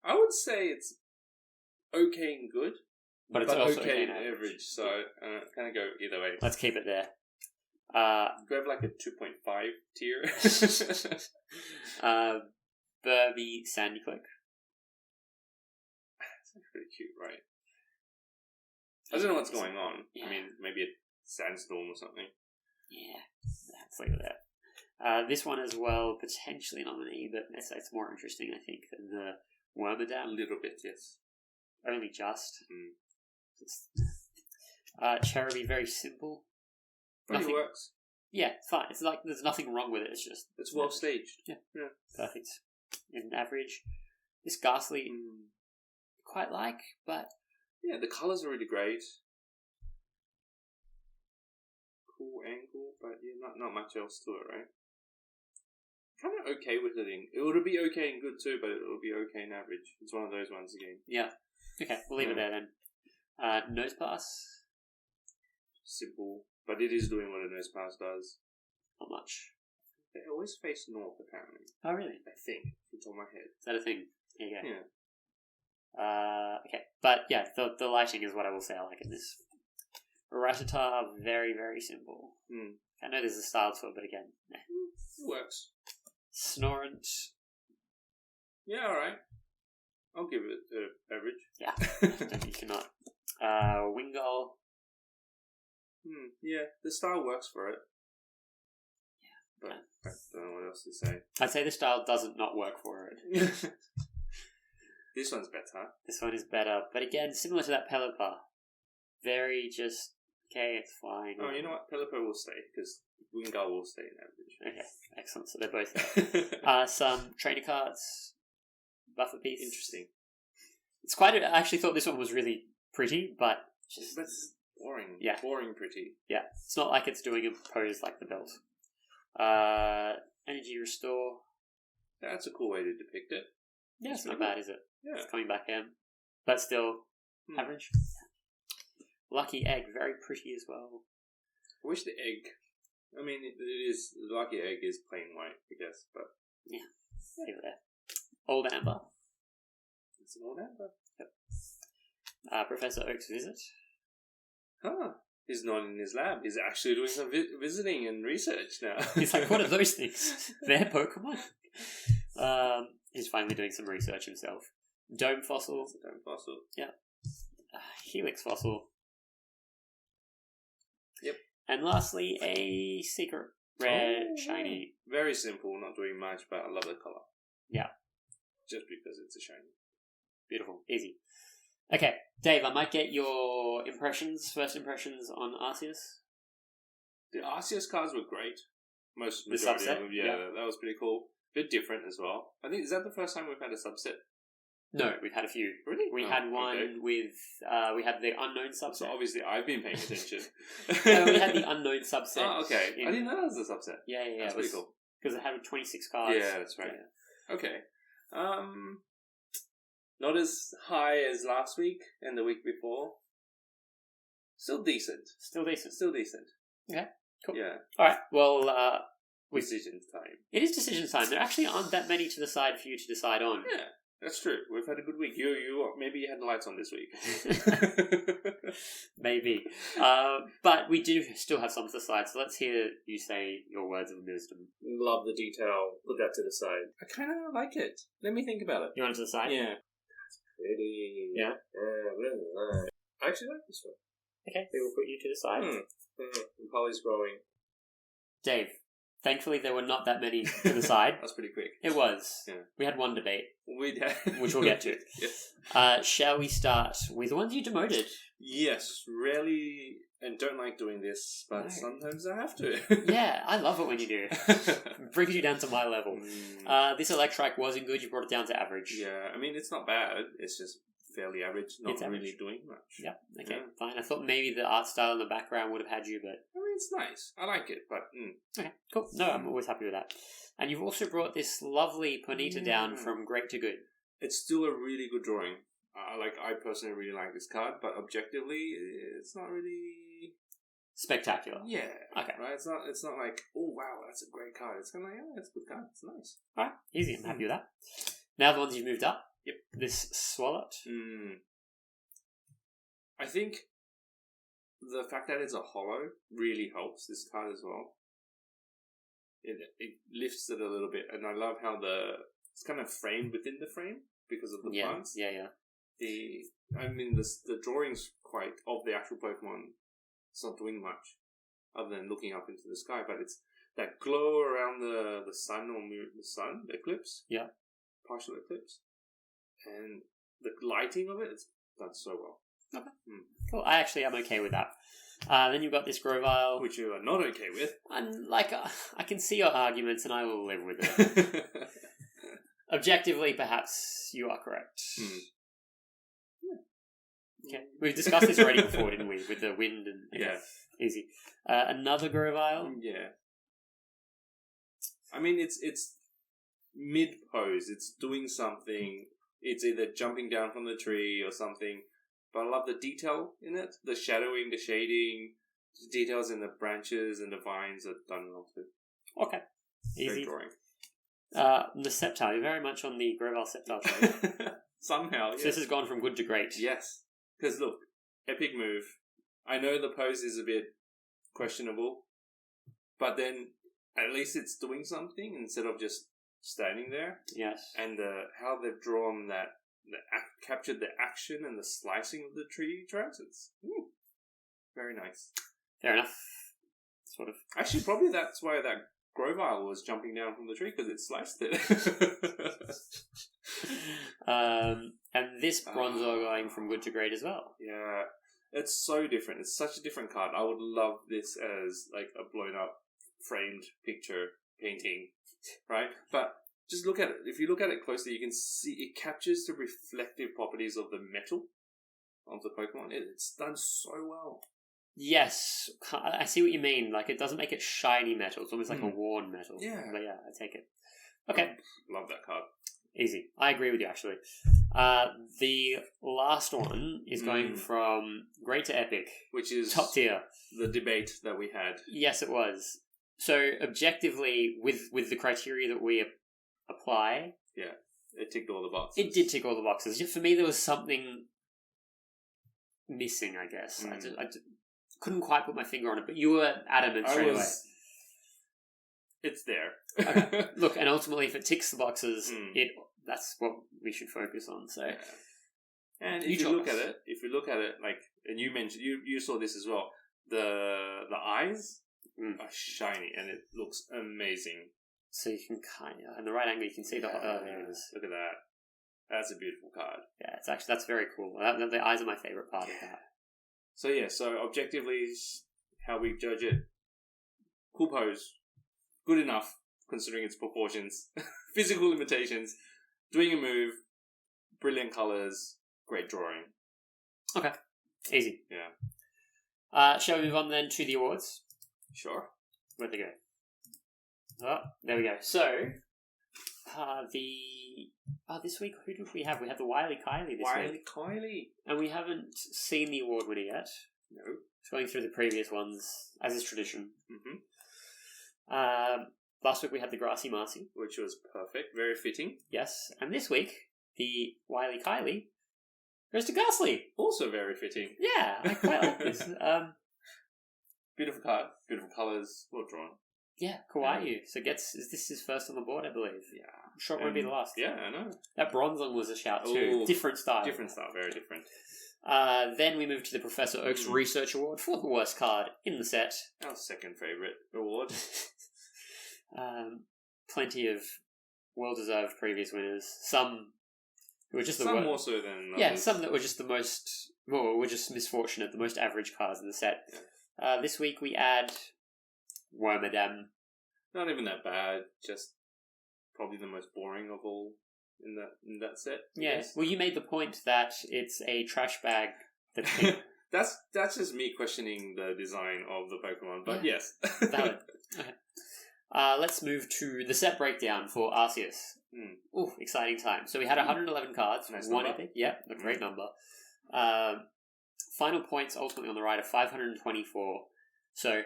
I would say it's okay and good, but it's also okay and and average. So kind of go either way. Let's keep it there. Grab like a 2.5 tier. Burby Sandy Cloak. That's pretty cute, right? I don't know what's going on. Yeah. I mean, maybe a sandstorm or something. Yeah, let's leave it there. This one as well, potentially nominee, but it's more interesting, I think, than the Wormadam. A little bit, yes. Only just. Cherubi, very simple. But it works. Yeah, fine. It's like there's nothing wrong with it. It's just it's well staged. Yeah, perfect. In average, this Ghastly, quite like, but yeah, the colours are really great. Cool angle, but yeah, not much else to it, right? Kind of okay with it. It would be okay and good too, but it will be okay and average. It's one of those ones again. Yeah. Okay, we'll leave it there then. Nose Pass. Simple, but it is doing what a Nose Pass does. Not much. They always face north, apparently. Oh, really? I think. It's on my head. Is that a thing? There you go. Yeah. Okay, but yeah, the lighting is what I will say I like in this. Rattata, very, very simple. I know there's a style to it, but again, nah. It works. Snorant. Yeah, alright. I'll give it average. Yeah, you cannot. Wingull. Yeah, the style works for it. Yeah. But I don't know what else to say. I'd say the style doesn't not work for it. This one's better. This one is better. But again, similar to that Pelipper. Very just, okay, it's fine. Oh, you know what? Pelipper will stay, because Wingull will stay in average. Okay, excellent. So they're both there. Some trainer cards. Buffer piece. Interesting. It's quite. I actually thought this one was really pretty, but just That's boring. Yeah. Boring pretty. yeah, it's not like it's doing a pose like the belt. Energy restore. That's a cool way to depict it. Yeah, it's not pretty bad, is it? Yeah. It's coming back in, but still average. Lucky egg, very pretty as well. I wish the egg. I mean, it is. The lucky egg is plain white, I guess, but Leave it there. Old Amber. it's an old amber. Professor Oak's visit. Huh. He's not in his lab. He's actually doing some visiting and research now. He's like, what are those things? They're Pokemon. He's finally doing some research himself. Dome fossil. It's a dome fossil. Helix fossil. Yep. And lastly, a secret rare shiny. Very simple, not doing much, but I love the colour. Yeah. Just because it's a shiny. Beautiful. Easy. Okay, Dave, I might get your first impressions on Arceus. The Arceus cards were great. The Majority subset? of them, yeah, that was pretty cool. Bit different as well. I think, is that the first time we've had a subset? No, we've had a few. Really? We had one with, we had the unknown subset. So obviously I've been paying attention. No, we had the unknown subset. Oh, okay. I didn't know that was a subset. Yeah. That's pretty cool. Because it had 26 cards. Yeah, that's right. Yeah. Okay. Not as high as last week and the week before. Still decent. Still decent. Okay, cool. Yeah. Alright, well, Decision time. it is decision time. There actually aren't that many to the side for you to decide on. Yeah, that's true. We've had a good week. You maybe you had the lights on this week. Maybe. But we do still have some to the side, so let's hear you say your words of wisdom. Love the detail. Put that to the side. I kind of like it. Let me think about it. You want it to the side? Yeah. That's pretty. Yeah? Really nice. I actually like this one. Okay, we will put you to the side. Polly's growing. Dave, thankfully there were not that many to the side. That's pretty quick. It was. Yeah. We had one debate. We had. Which we'll get to. Yes. Shall we start with the ones you demoted? Yes, rarely, and don't like doing this, but No. sometimes I have to. Yeah, I love it when you do. Brings you down to my level. This Electrike wasn't good, you brought it down to average. Yeah, I mean, it's not bad. It's just fairly average, not It's average. really doing much. Yeah, okay, Yeah. fine. I thought maybe the art style in the background would have had you, but... I mean, it's nice. I like it, but... Okay, cool. No, I'm always happy with that. And you've also brought this lovely Ponyta down from great to good. It's still a really good drawing. I personally really like this card, but objectively, it's not really... Spectacular. Yeah. Okay. Right? It's not like, oh, wow, that's a great card. It's kind of like, yeah, it's a good card. It's nice. Alright, easy. I'm happy with that. Now the ones you've moved up. Yep. This Swalot. I think the fact that it's a holo really helps this card as well. It lifts it a little bit, and I love how it's kind of framed within the frame because of the plants. Yeah. The drawing's quite of the actual Pokemon. It's not doing much other than looking up into the sky, but it's that glow around the sun or moon, the eclipse. Yeah. Partial eclipse. And the lighting of it's done so well. Okay. Cool. I actually am okay with that. Then you've got this Grovyle. Which you are not okay with. I'm like, I can see your arguments and I will live with it. Objectively, perhaps you are correct. Okay. We've discussed this already before, didn't we? With the wind and... Okay. Yeah. Easy. Another Grovyle. Yeah. I mean, it's mid-pose. It's doing something. It's either jumping down from the tree or something. But I love the detail in it. The shadowing, the shading, the details in the branches and the vines are done well too. Okay. Easy. Great drawing. The Sceptile. You're very much on the Grovyle Sceptile trade. Somehow, yes. So this has gone from good to great. Yes. Because look, epic move. I know the pose is a bit questionable, but then at least it's doing something instead of just standing there. Yes. And how they've drawn that, captured the action and the slicing of the tree trunks. It's very nice. Fair enough. Sort of. Actually, probably that's why that Grovyle was jumping down from the tree because it sliced it. And this Bronzor going from good to great as well. Yeah, it's so different. It's such a different card. I would love this as like a blown up framed picture painting, right? But just look at it. If you look at it closely, you can see it captures the reflective properties of the metal of the Pokemon. It's done so well. Yes, I see what you mean. Like, it doesn't make it shiny metal. It's almost like a worn metal. Yeah. But yeah, I take it. Okay. Love that card. Easy. I agree with you, actually. The last one is going from great to epic. Which is top tier. The debate that we had. Yes, it was. So, objectively, with the criteria that we apply... Yeah, it ticked all the boxes. It did tick all the boxes. Just for me, there was something missing, I guess. I just couldn't quite put my finger on it, but you were adamant straight away. It's there. Okay. Look, and ultimately, if it ticks the boxes, that's what we should focus on. So, and if you look at it, like, and you mentioned you saw this as well. The eyes are shiny, and it looks amazing. So you can kind of, in the right angle, you can see the. There it is. Look at that. That's a beautiful card. Yeah, that's very cool. The eyes are my favorite part of that. So so objectively, how we judge it: cool pose, good enough considering its proportions, physical limitations, doing a move, brilliant colors, great drawing. Okay, easy. Yeah. Shall we move on then to the awards? Sure. Where'd they go? Oh, there we go. So, this week, who did we have? We have the Wily Kylie this week. Wily Kylie. And we haven't seen the award winner yet. No. Just going through the previous ones, as is tradition. Mm-hmm. Last week we had the Grassy Marcy. Which was perfect. Very fitting. Yes. And this week, the Wily Kylie goes to Ghastly. Also very fitting. Yeah, I quite like this. Beautiful card. Beautiful colours. Well drawn. Yeah, Kawaii. So is this his first on the board, I believe? Yeah. I'm sure it won't be the last. Yeah, I know. That Bronzong was a shout too. Different style. Different style, very different. Then we move to the Professor Oak's Research Award for the worst card in the set. Our second favourite award. Plenty of well-deserved previous winners. Some who were just some more so than others. Yeah, some that were just were just misfortunate, the most average cards in the set. Yeah. This week we add Wormadam. Not even that bad, just probably the most boring of all in that set. Yeah. Yes. Well, you made the point that it's a trash bag that's that's just me questioning the design of the Pokemon, but yes. Valid. Okay. Let's move to the set breakdown for Arceus. Ooh, exciting time. So we had 111 cards. Nice one number. epic. Yeah, a great number. Final points ultimately on the right of 524. So,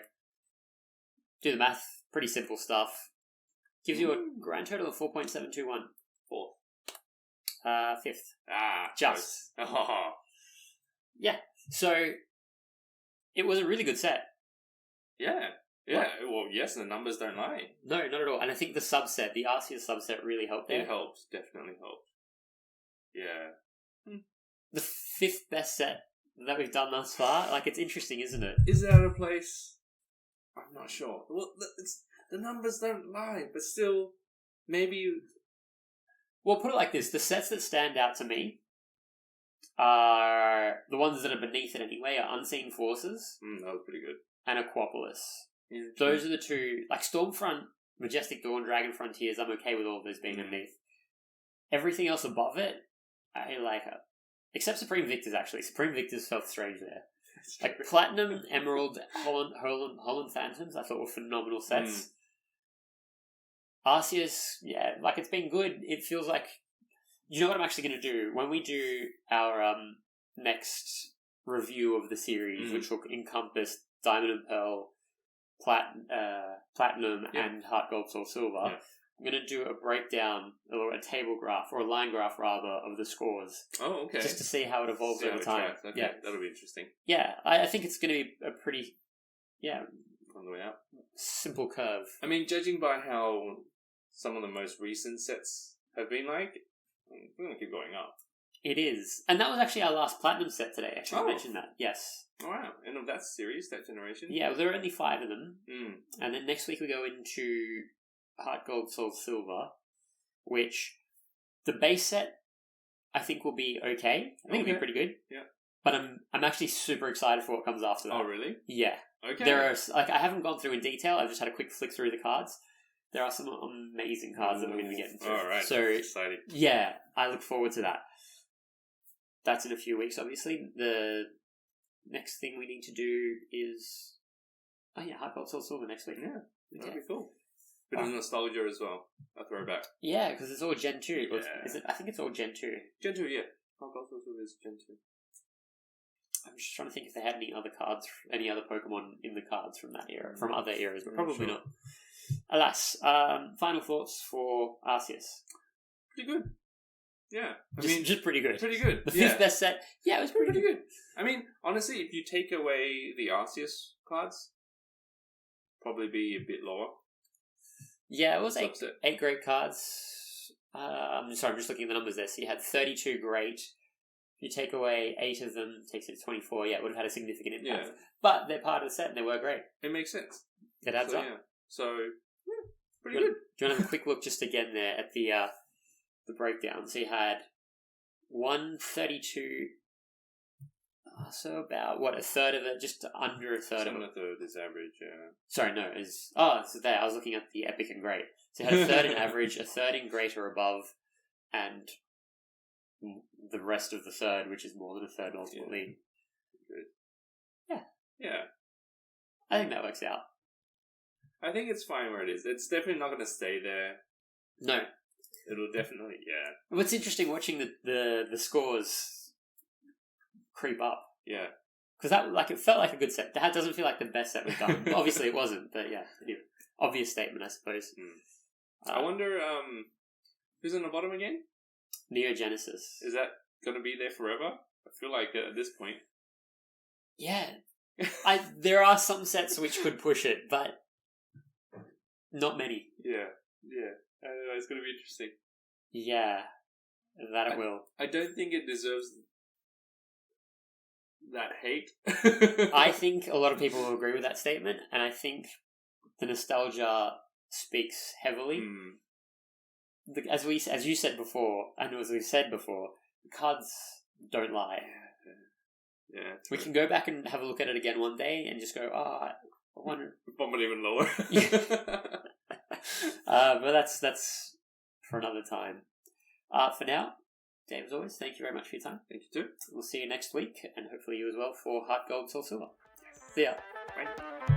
do the math. Pretty simple stuff. Gives you a grand total of 4.721. Fourth. Fifth. Just. Oh. Yeah. So, it was a really good set. Yeah. Yeah. Well, yes, the numbers don't lie. No, not at all. And I think the subset, the Arceus subset, really helped there. It helped. Definitely helped. Yeah. The fifth best set that we've done thus far. Like, it's interesting, isn't it? Is it out of place? I'm not sure. Well, the numbers don't lie, but still, maybe. Well, put it like this: the sets that stand out to me are the ones that are beneath it anyway. Are Unseen Forces. That was pretty good. And Aquapolis. Yeah, those are the two. Like Stormfront, Majestic Dawn, Dragon Frontiers. I'm okay with all of those being underneath. Everything else above it, I like it. Except Supreme Victors, actually. Supreme Victors felt strange there. Like Platinum, Emerald, Holland Phantoms, I thought were phenomenal sets. Arceus, yeah, like it's been good. It feels like, you know what I'm actually going to do? When we do our next review of the series, which will encompass Diamond and Pearl, Platinum, and Heart Gold, Soul Silver, I'm going to do a breakdown, or a table graph, or a line graph, rather, of the scores. Oh, okay. Just to see how it evolves over time. Okay, yeah. That'll be interesting. Yeah, I think it's going to be a pretty, on the way out. Simple curve. I mean, judging by how some of the most recent sets have been like, we're going to keep going up. It is. And that was actually our last Platinum set today. I should have Oh. mentioned that. Yes. Oh, wow. And of that series, that generation? Yeah, well, there are only 5 of them. Mm. And then next week we go into Heart Gold, Soul Silver, which the base set I think will be okay. I think it'll be pretty good. Yeah. But I'm actually super excited for what comes after that. Oh, really? Yeah. Okay. There are, like, I haven't gone through in detail. I've just had a quick flick through the cards. There are some amazing cards that we're going to be getting through. All right. So, that's exciting. yeah, I look forward to that. That's in a few weeks, obviously. The next thing we need to do is... Oh, yeah, Heart Gold, Soul Silver next week. Yeah. That'd Okay. be cool. Bit of nostalgia as well. A throwback. Yeah, because it's all Gen 2. Yeah. Is it? I think it's all Gen 2. Gen 2, yeah. Heart Gold Soul Silver is Gen 2. I'm just trying to think if they had any other cards, any other Pokemon in the cards from that era, from other eras, but probably not. Alas, final thoughts for Arceus. Pretty good. Yeah. I Just pretty good. pretty good. The yeah. 5th best set. Yeah, it was pretty good. I mean, honestly, if you take away the Arceus cards, probably be a bit lower. Yeah, it was Subset. 8 great cards. I'm sorry, I'm just looking at the numbers there. So you had 32 great. If you take away 8 of them, takes it to 24. Yeah, it would have had a significant impact. Yeah. But they're part of the set and they were great. It makes sense. It adds up. Yeah. So, yeah, pretty Do good. you want to have a quick look just again there at the breakdown? So you had 132. So about what, a third of it, just under a third of it. A third is average. Yeah. Sorry, no, it's there. I was looking at the epic and great. So you had a third in average, a third in great or above, and the rest of the third, which is more than a third ultimately. Good. Yeah. Yeah. I think that works out. I think it's fine where it is. It's definitely not going to stay there. No. It'll definitely, yeah. What's interesting watching the scores creep up. Yeah. Because that, it felt like a good set. That doesn't feel like the best set we've done. Obviously it wasn't, but yeah. Anyway, obvious statement, I suppose. I wonder, who's on the bottom again? Neogenesis. Is that going to be there forever? I feel like at this point. Yeah. There are some sets which could push it, but not many. Yeah. I don't know, it's going to be interesting. Yeah. That it will. I don't think it deserves that hate. I think a lot of people will agree with that statement, and I think the nostalgia speaks heavily. As you said before, and as we've said before, the cards don't lie. Yeah. We can go back and have a look at it again one day and just go, I wonder. Bomb it even lower. But that's for another time. For now, Dave, as always, thank you very much for your time. Thank you too. We'll see you next week, and hopefully you as well for Heart Gold, Soul Silver. See ya. Bye.